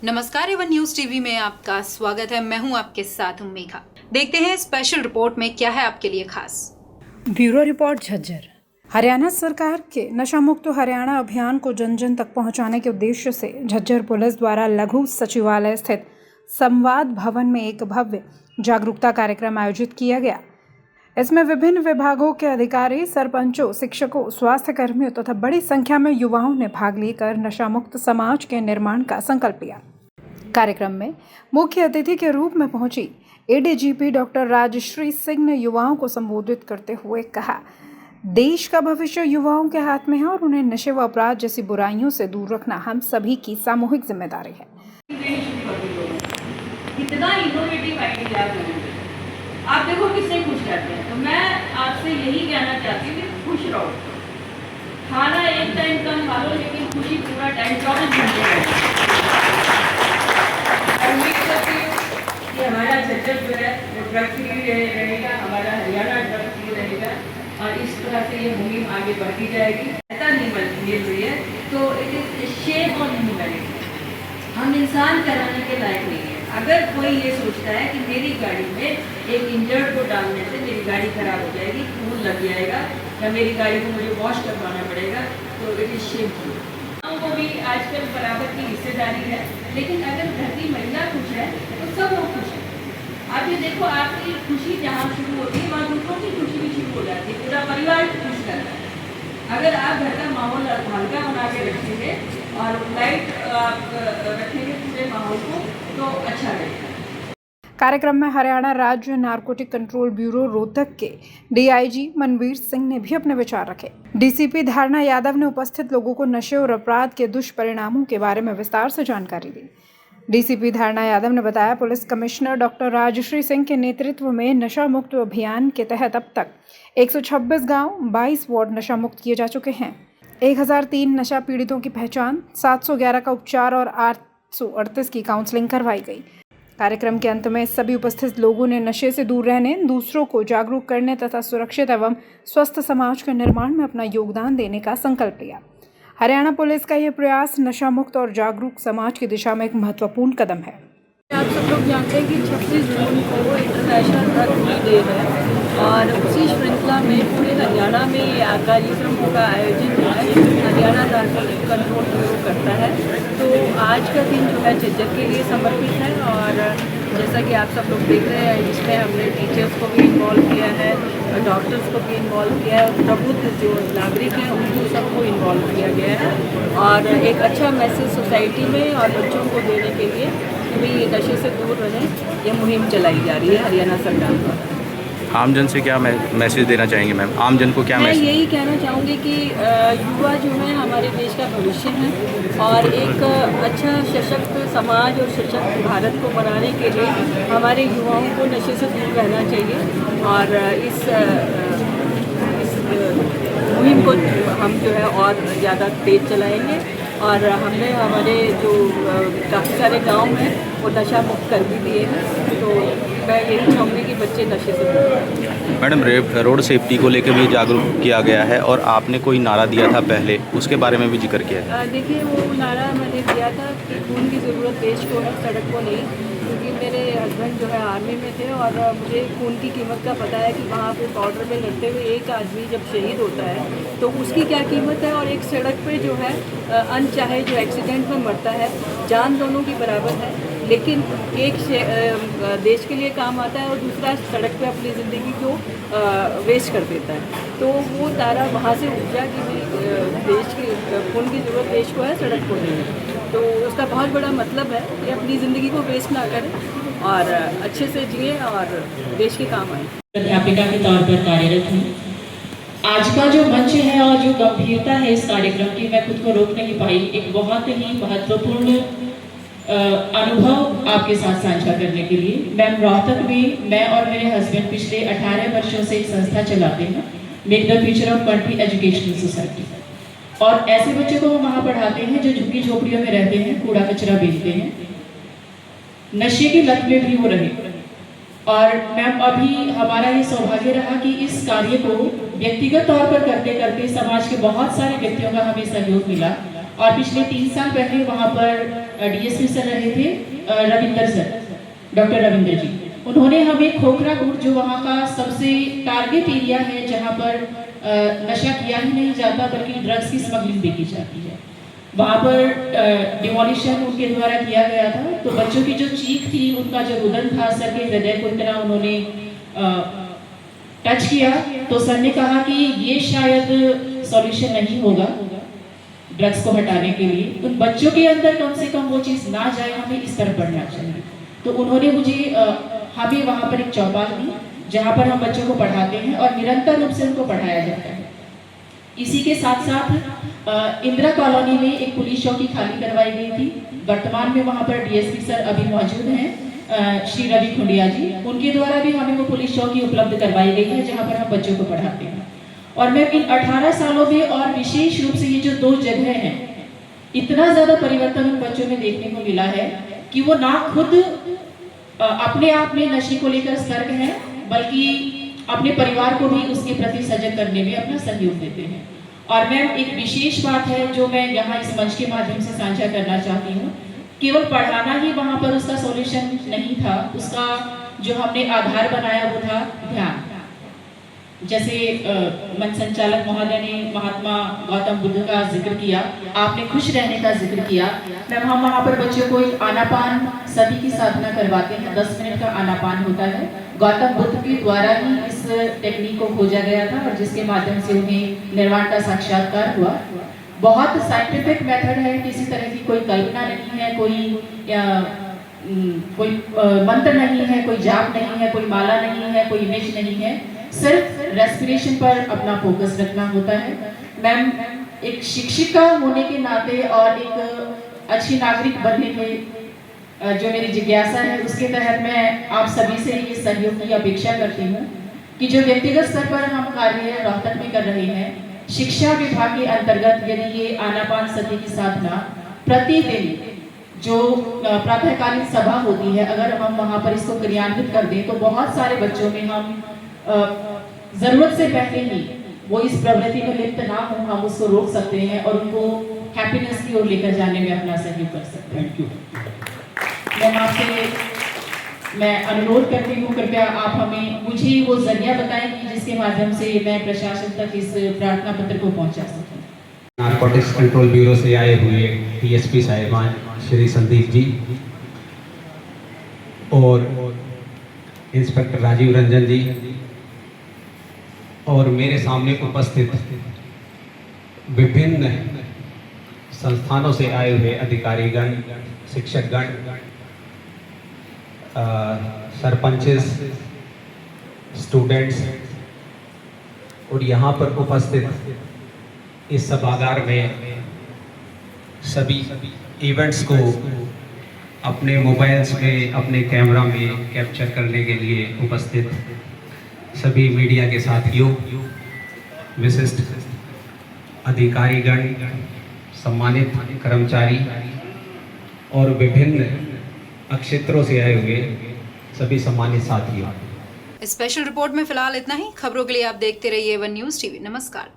नमस्कार, Avon news TV में आपका स्वागत है। मैं हूं आपके साथ मेघा। देखते हैं स्पेशल रिपोर्ट में क्या है आपके लिए खास। Bureau report Jhajjar. हरियाणा सरकार के नशा मुक्त हरियाणा अभियान को जन जन तक पहुंचाने के उद्देश्य से झज्जर पुलिस द्वारा लघु सचिवालय स्थित संवाद भवन में एक भव्य जागरूकता कार्यक्रम आयोजित किया गया। इसमें विभिन्न विभागों के अधिकारी, सरपंचों, शिक्षकों, स्वास्थ्य कर्मियों तथा बड़ी संख्या में युवाओं ने भाग लेकर नशा मुक्त समाज के निर्माण का संकल्प लिया। कार्यक्रम में मुख्य अतिथि के रूप में पहुंची एडीजीपी डॉक्टर राजश्री सिंह ने युवाओं को संबोधित करते हुए कहा, देश का भविष्य युवाओं के हाथ में है और उन्हें नशे व अपराध जैसी बुराइयों से दूर रखना हम सभी की सामूहिक जिम्मेदारी है। कितना इनोवेटिव आइडिया है, आप देखो किससे खुश रहते हैं। तो मैं आपसे यही कहना चाहती हूँ कि खुश रहो। खाना एक टाइम कम खा लो, लेकिन खुशी पूरा टाइम 24 घंटे उम्मीद करती हूँ कि हमारा झज्जर जो है वो ड्रग फ्री रहेगा, हमारा हरियाणा ड्रग फ्री रहेगा और इस तरह से ये मुहिम आगे बढ़ती जाएगी। ऐसा नहीं मिल रही है तो it is shame on humanity. हम इंसान कराने के लायक नहीं है। अगर कोई ये सोचता है कि मेरी गाड़ी में एक इंजर्ड को डालने से मेरी गाड़ी खराब हो जाएगी, खून लग जाएगा या मेरी गाड़ी को मुझे वॉश करवाना पड़ेगा, तो इट इज शेमफुल। को भी आजकल बराबर की हिस्सेदारी है, लेकिन अगर घर की महिला खुश है तो सब लोग खुश हैं। आप ये देखो, आपकी खुशी जहाँ शुरू होती है वहाँ दूसरों की खुशी भी शुरू हो जाती है, पूरा परिवार खुश करता है। अगर आप घर का माहौल हल्का बना के रखेंगे और लाइट आप रखेंगे पूरे माहौल को, तो अच्छा रहेगा। कार्यक्रम में हरियाणा राज्य नारकोटिक कंट्रोल ब्यूरो रोहतक के डीआईजी मनवीर सिंह ने भी अपने विचार रखे। डीसीपी धारणा यादव ने उपस्थित लोगों को नशे और अपराध के दुष्परिणामों के बारे में विस्तार से जानकारी दी। डीसीपी धारणा यादव ने बताया, police commissioner doctor Rajshree Singh के नेतृत्व में नशा मुक्त अभियान के तहत अब तक 126 गांव, 22 वार्ड नशा मुक्त किए जा चुके हैं। 1003 नशा पीड़ितों की पहचान, 711 का उपचार और 838 की काउंसलिंग करवाई गई। कार्यक्रम के अंत में सभी उपस्थित लोगों ने नशे से दूर रहने, दूसरों को जागरूक करने तथा सुरक्षित एवं स्वस्थ समाज के निर्माण में अपना योगदान देने का संकल्प लिया। हरियाणा पुलिस का यह प्रयास नशा मुक्त और जागरूक समाज की दिशा में एक महत्वपूर्ण कदम है। आप सब लोग जानते हैं कि 26 जून को इंटरनेशनल ड्रग फ्री डे है और उसी श्रृंखला में पूरे हरियाणा में ये कार्यक्रमों का आयोजन जो है हरियाणा नारकोटिक कंट्रोल ब्यूरो करता है। तो आज का दिन जो है झज्जर के लिए समर्पित है और जैसा कि आप सब लोग देख रहे हैं, इसमें हमने टीचर्स को भी इन्वॉल्व किया है, डॉक्टर्स को भी इन्वॉल्व किया है और प्रबुद्ध जो नागरिक हैं उनको सबको इन्वॉल्व किया गया है और एक अच्छा मैसेज सोसाइटी में और बच्चों को देने के लिए भी नशे से दूर रहें, ये मुहिम चलाई जा रही है हरियाणा सरकार द्वारा। आमजन से क्या मैसेज देना चाहेंगे मैम? आमजन को क्या मैसेज? मैं यही कहना चाहूँगी कि युवा जो है हमारे देश का भविष्य है और एक अच्छा सशक्त समाज और सशक्त भारत को बनाने के लिए हमारे युवाओं को नशे से दूर रहना चाहिए और इस मुहिम को हम जो है और ज़्यादा तेज चलाएंगे और हमने हमारे जो काफ़ी सारे गांव हैं वो नशा मुक्त कर भी दिए हैं। तो मैं यही चाहूँगी कि बच्चे नशे से दूर। मैडम, रोड सेफ्टी को लेकर भी जागरूक किया गया है और आपने कोई नारा दिया था पहले, उसके बारे में भी जिक्र किया है। देखिए, वो नारा मैंने दिया था कि खून की ज़रूरत देश को है, सड़क को नहीं, क्योंकि मेरे हस्बैंड जो है आर्मी में थे और मुझे खून की कीमत का पता है कि वहाँ पे बॉर्डर पे लड़ते हुए एक आदमी जब शहीद होता है तो उसकी क्या कीमत है और एक सड़क पे जो है अनचाहे जो एक्सीडेंट में मरता है, जान दोनों की बराबर है, लेकिन एक देश के लिए काम आता है और दूसरा सड़क पे अपनी ज़िंदगी को वेस्ट कर देता है। तो वो तारा वहाँ से ऊर्जा की भी देश की खून की ज़रूरत देश को है, सड़क को नहीं है। तो उसका बहुत बड़ा मतलब है कि अपनी ज़िंदगी को वेस्ट ना करें और अच्छे से जिए और देश के काम आए। अध्यापिका के तौर पर कार्यरत हूँ। आज का जो मंच है और जो गंभीरता है इस कार्यक्रम की, मैं खुद को रोक नहीं पाई। एक बहुत ही महत्वपूर्ण अनुभव आपके साथ साझा करने के लिए। मैम, रोहतक में मैं और मेरे हस्बैंड पिछले 18 वर्षों से एक संस्था चलाते हैं, make the future of country educational society, और ऐसे बच्चों को हम वहाँ पढ़ाते हैं जो झुग्गी झोपड़ियों में रहते हैं, कूड़ा कचरा बेचते हैं, नशे की लत में भी वो रहे। और मैम, अभी हमारा ये सौभाग्य रहा कि इस कार्य को व्यक्तिगत तौर पर करते करते समाज के बहुत सारे व्यक्तियों का हमें सहयोग मिला और पिछले 3 साल पहले वहाँ पर डीएसपी सर रहे थे, रविंदर सर, डॉक्टर रविंदर जी। उन्होंने हमें खोखरा गुड़, जो वहाँ का सबसे टारगेट एरिया है जहाँ पर नशा किया ही नहीं जाता बल्कि ड्रग्स की स्मगलिंग भी की जाती है, वहाँ पर डिमोलिशन उनके द्वारा किया गया था। तो बच्चों की जो चीख थी, उनका जो रुदन था, सर के हृदय को इतना उन्होंने टच किया, तो सर ने कहा कि ये शायद सॉल्यूशन नहीं होगा ड्रग्स को हटाने के लिए, उन बच्चों के अंदर कम से कम वो चीज़ ना जाए, हमें इस तरफ बढ़ना चाहिए। तो उन्होंने मुझे हमें वहाँ पर एक चौपाल दी जहाँ पर हम बच्चों को पढ़ाते हैं और निरंतर रूप से उनको पढ़ाया जाता है। इसी के साथ साथ इंदिरा कॉलोनी में एक पुलिस चौकी खाली करवाई गई थी। वर्तमान में वहाँ पर डीएसपी सर अभी मौजूद हैं, श्री रवि खुंडिया जी, उनके द्वारा भी हमें वो पुलिस चौकी उपलब्ध करवाई गई है जहाँ पर हम बच्चों को पढ़ाते हैं। और मैं इन 18 सालों में और विशेष रूप से ये जो 2 जगह हैं, इतना ज़्यादा परिवर्तन उन बच्चों में देखने को मिला है कि वो ना खुद अपने आप में नशे को लेकर सतर्क हैं, बल्कि अपने परिवार को भी उसके प्रति सजग करने में अपना सहयोग देते हैं। और मैम, एक विशेष बात है जो मैं यहाँ इस मंच के माध्यम से साझा करना चाहती हूँ, केवल पढ़ाना ही वहाँ पर उसका सॉल्यूशन नहीं था, उसका जो हमने आधार बनाया वो था ध्यान। जैसे मंच संचालक महोदय ने महात्मा गौतम बुद्ध का जिक्र किया, आपने खुश रहने का जिक्र किया। मैम, हम वहाँ पर बच्चों को एक आनापान सदी की साधना करवाते हैं, 10 मिनट का आनापान होता है। गौतम बुद्ध के द्वारा ही इस टेक्निक को खोजा गया था और जिसके माध्यम से उन्हें निर्वाण का साक्षात्कार हुआ। बहुत साइंटिफिक मेथड है, किसी तरह की कोई कल्पना नहीं है, कोई मंत्र नहीं है, कोई जाप नहीं है, कोई माला नहीं है, कोई इमेज नहीं है, सिर्फ रेस्पिरेशन पर अपना फोकस रखना होता है। मैम, एक शिक्षिका होने के नाते और एक अच्छी नागरिक बनने के जो मेरी जिज्ञासा है, उसके तहत मैं आप सभी से ये सहयोग की अपेक्षा करती हूँ कि जो व्यक्तिगत स्तर पर हम कार्य रोहतक में कर रहे हैं, शिक्षा विभाग के अंतर्गत यदि ये आनापान सदी की साधना प्रतिदिन जो प्रातःकालीन सभा होती है, अगर हम वहाँ पर इसको क्रियान्वित कर दें तो बहुत सारे बच्चों में हम ज़रूरत से पहले ही वो इस प्रवृत्ति में लिप्त ना हो, हम उसको रोक सकते हैं और उनको हैप्पीनेस की ओर लेकर जाने में अपना सहयोग कर सकते हैं। Thank you. मैम, आपसे मैं अनुरोध करती हूँ, कृपया आप हमें मुझे वो जरिया बताएं कि जिसके माध्यम से मैं प्रशासन तक इस प्रार्थना पत्र को पहुँचा सकूँ। नारकोटिक्स कंट्रोल ब्यूरो से आए हुए डीएसपी साहिबान श्री संदीप जी और इंस्पेक्टर राजीव रंजन जी और मेरे सामने उपस्थित विभिन्न संस्थानों से आए हुए अधिकारीगण, शिक्षकगण, सरपंचेस, स्टूडेंट्स और यहाँ पर उपस्थित इस सभागार में सभी इवेंट्स को अपने मोबाइल्स में, अपने कैमरा में कैप्चर करने के लिए उपस्थित सभी मीडिया के साथियों, विशिष्ट अधिकारीगण, सम्मानित कर्मचारी और विभिन्न क्षेत्रों से आए हुए सभी सम्मानित साथियों। स्पेशल रिपोर्ट में फिलहाल इतना ही। खबरों के लिए आप देखते रहिए वन न्यूज़ टीवी। नमस्कार।